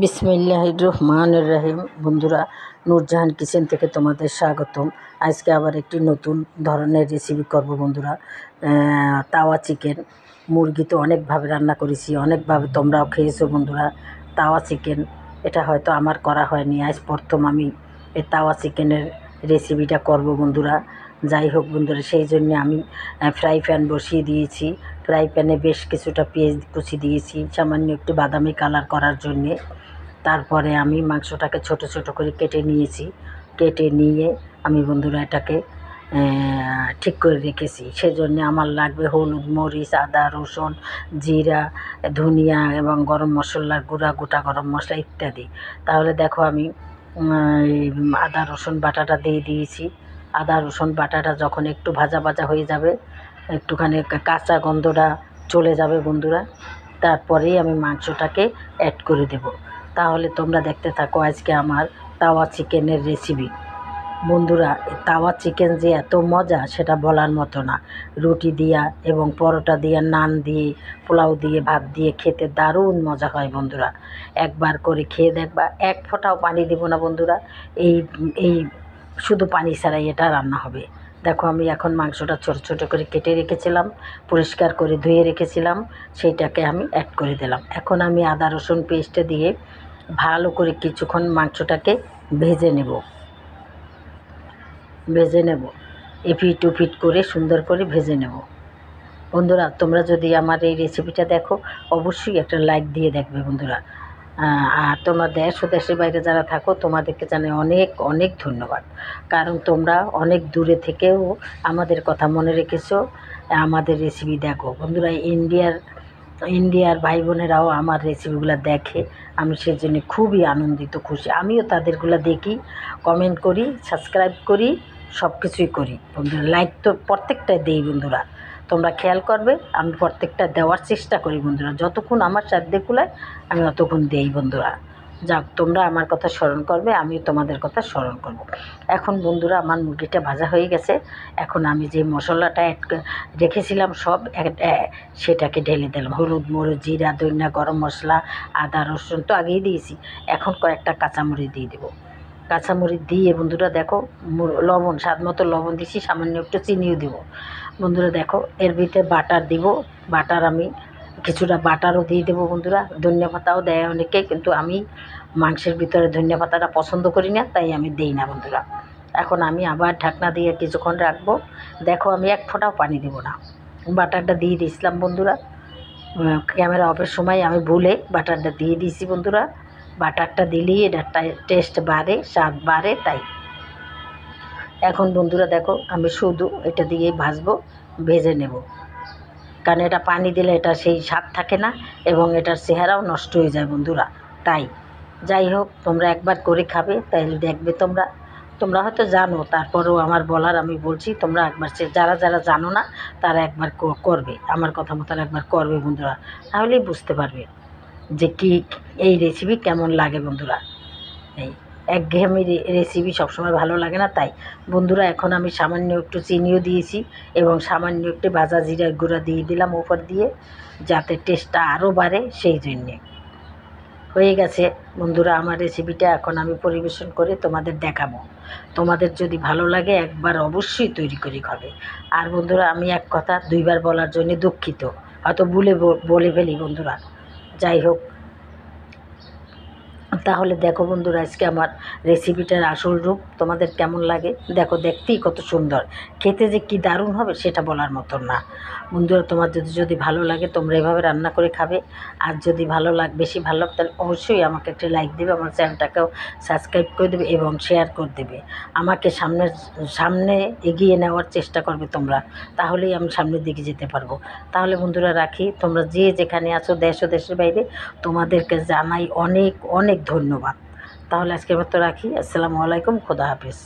বিসমিল্লাহির রহমানির রহিম। বন্ধুরা, নূরজাহান কিচেন থেকে তোমাদের স্বাগতম। আজকে আবার একটি নতুন ধরনের রেসিপি করব বন্ধুরা। তাওয়া চিকেন। মুরগি তো অনেকভাবে রান্না করেছি, অনেকভাবে তোমরাও খেয়েছো বন্ধুরা। তাওয়া চিকেন এটা হয়তো আমার করা হয়নি, আজ প্রথম আমি এই তাওয়া চিকেনের রেসিপিটা করব বন্ধুরা। যাই হোক বন্ধুরা, সেই জন্য আমি ফ্রাই প্যান বসিয়ে দিয়েছি। ফ্রাই প্যানে বেশ কিছুটা পেঁয়াজ কুচি দিয়েছি, সামান্য একটু বাদামি কালার করার জন্যে। তারপরে আমি মাংসটাকে ছোট ছোট করে কেটে নিয়েছি। কেটে নিয়ে আমি বন্ধুরা এটাকে ঠিক করে রেখেছি। সেজন্য আমার লাগবে হলুদ, মরিচ, আদা, রসুন, জিরা, ধনিয়া এবং গরম মশলার গুঁড়া, গোটা গরম মশলা ইত্যাদি। তাহলে দেখো আমি আদা রসুন বাটাটা দিয়ে দিয়েছি। আদা রসুন বাটাটা যখন একটু ভাজা ভাজা হয়ে যাবে, একটুখানি কাঁচা গন্ধটা চলে যাবে বন্ধুরা, তারপরেই আমি মাংসটাকে অ্যাড করে দেব। তাহলে তোমরা দেখতে থাকো আজকে আমার তাওয়া চিকেনের রেসিপি। বন্ধুরা, তাওয়া চিকেন যে এত মজা সেটা বলার মতো না। রুটি দিয়া এবং পরোটা দিয়ে, নান দিয়ে, পোলাও দিয়ে, ভাত দিয়ে খেতে দারুণ মজা হয় বন্ধুরা। একবার করে খেয়ে দেখবা, এক ফোঁটাও পানি দেব না বন্ধুরা। এই এই শুধু পানি ছাড়াই এটা রান্না হবে। দেখো আমি এখন মাংসটা ছোট ছোট করে কেটে রেখেছিলাম, পরিষ্কার করে ধুয়ে রেখেছিলাম, সেইটাকে আমি অ্যাড করে দিলাম। এখন আমি আদা রসুন পেস্টে দিয়ে ভালো করে কিছুক্ষণ মাংসটাকে ভেজে নেব। এপিট ওপিট করে সুন্দর করে ভেজে নেব। বন্ধুরা, তোমরা যদি আমার এই রেসিপিটা দেখো, অবশ্যই একটা লাইক দিয়ে দেখবে বন্ধুরা। আর তোমরা দেশ ও দেশের বাইরে যারা থাকো, তোমাদেরকে জানাই অনেক অনেক ধন্যবাদ। কারণ তোমরা অনেক দূরে থেকেও আমাদের কথা মনে রেখেছো, আমাদের রেসিপি দেখো বন্ধুরা। ইন্ডিয়ার ভাই বোনেরাও আমার রেসিপিগুলো দেখে, আমি সেজন্য খুবই আনন্দিত, খুশি। আমিও তাদেরগুলো দেখি, কমেন্ট করি, সাবস্ক্রাইব করি, সব কিছুই করি বন্ধুরা। লাইক তো প্রত্যেকটাই দেই বন্ধুরা, তোমরা খেয়াল করবে। আমি প্রত্যেকটা দেওয়ার চেষ্টা করি বন্ধুরা, যতক্ষণ আমার সাধ্যে কুলায় আমি অতক্ষণ দেই বন্ধুরা। যাক, তোমরা আমার কথা স্মরণ করবে, আমিও তোমাদের কথা স্মরণ করব। এখন বন্ধুরা আমার মুরগিটা ভাজা হয়ে গেছে। এখন আমি যে মশলাটা রেখেছিলাম সব সেটাকে ঢেলে দিলাম। হলুদ, মরিচ, জিরা, ধনিয়া, গরম মশলা, আদা রসুন তো আগেই দিয়েছি। এখন কয়েকটা কাঁচামরিচ দিয়ে দেবো। কাঁচামরিচ দিয়ে বন্ধুরা দেখো, লবণ, স্বাদ মতো লবণ দিছি, সামান্য একটু চিনিও দেবো বন্ধুরা। দেখো এর ভিতরে বাটার দিব। বাটার আমি কিছুটা বাটারও দিয়ে দেবো বন্ধুরা। ধনিয়া পাতাও দেয় অনেকে, কিন্তু আমি মাংসের ভিতরে ধনিয়া পাতাটা পছন্দ করি না, তাই আমি দিই না বন্ধুরা। এখন আমি আবার ঢাকনা দিয়ে কিছুক্ষণ রাখবো। দেখো আমি এক ফোঁটাও পানি দেবো না, বাটারটা দিয়ে দিয়েছিলাম বন্ধুরা। ক্যামেরা অফের সময় আমি ভুলে বাটারটা দিয়ে দিয়েছি বন্ধুরা। বাটারটা দিলেই এটা টেস্ট বাড়ে, স্বাদ বাড়ে, তাই। এখন বন্ধুরা দেখো আমি শুধু এটা দিয়েই ভাজবো, ভেজে নেব। কারণ এটা পানি দিলে এটা সেই স্বাদ থাকে না এবং এটার চেহারাও নষ্ট হয়ে যায় বন্ধুরা, তাই। যাই হোক, তোমরা একবার করে খাবে, তাইলে দেখবে তোমরা হয়তো জানো, তারপরেও আমার বলার আমি বলছি, তোমরা একবার যারা যারা জানো না তারা একবার করবে, আমার কথা মতন একবার করবে বন্ধুরা। তাহলেই বুঝতে পারবে যে কি এই রেসিপি কেমন লাগে বন্ধুরা। এই একঘেয়েমি রেসিপি সবসময় ভালো লাগে না, তাই বন্ধুরা। এখন আমি সামান্য একটু চিনিও দিয়েছি এবং সামান্য একটু ভাজা জিরার গুঁড়া দিয়ে দিলাম উপর দিয়ে, যাতে টেস্টটা আরও বাড়ে, সেই জন্যে। হয়ে গেছে বন্ধুরা আমার রেসিপিটা। এখন আমি পরিবেশন করে তোমাদের দেখাবো। তোমাদের যদি ভালো লাগে একবার অবশ্যই তৈরি করে খাবে। আর বন্ধুরা, আমি এক কথা দুইবার বলার জন্য দুঃখিত, হয়তো বলে ফেলি বন্ধুরা। যাই হোক, তাহলে দেখো বন্ধুরা আজকে আমার রেসিপিটার আসল রূপ তোমাদের কেমন লাগে। দেখো, দেখতেই কত সুন্দর, খেতে যে কি দারুণ হবে সেটা বলার মতন না বন্ধুরা। তোমার যদি ভালো লাগে তোমরা এভাবে রান্না করে খাবে। আর যদি বেশি ভালো লাগে তাহলে অবশ্যই আমাকে একটা লাইক দেবে, আমার চ্যানেলটাকেও সাবস্ক্রাইব করে দেবে এবং শেয়ার করে দেবে। আমাকে সামনে এগিয়ে নেওয়ার চেষ্টা করবে তোমরা, তাহলেই আমি সামনের দিকে যেতে পারবো। তাহলে বন্ধুরা রাখি, তোমরা যে যেখানে আছো দেশ ও দেশের বাইরে, তোমাদেরকে জানাই অনেক অনেক ধন্যবাদ। তাহলে আজকের মতো রাখি। আসসালামু আলাইকুম, খোদা হাফেজ।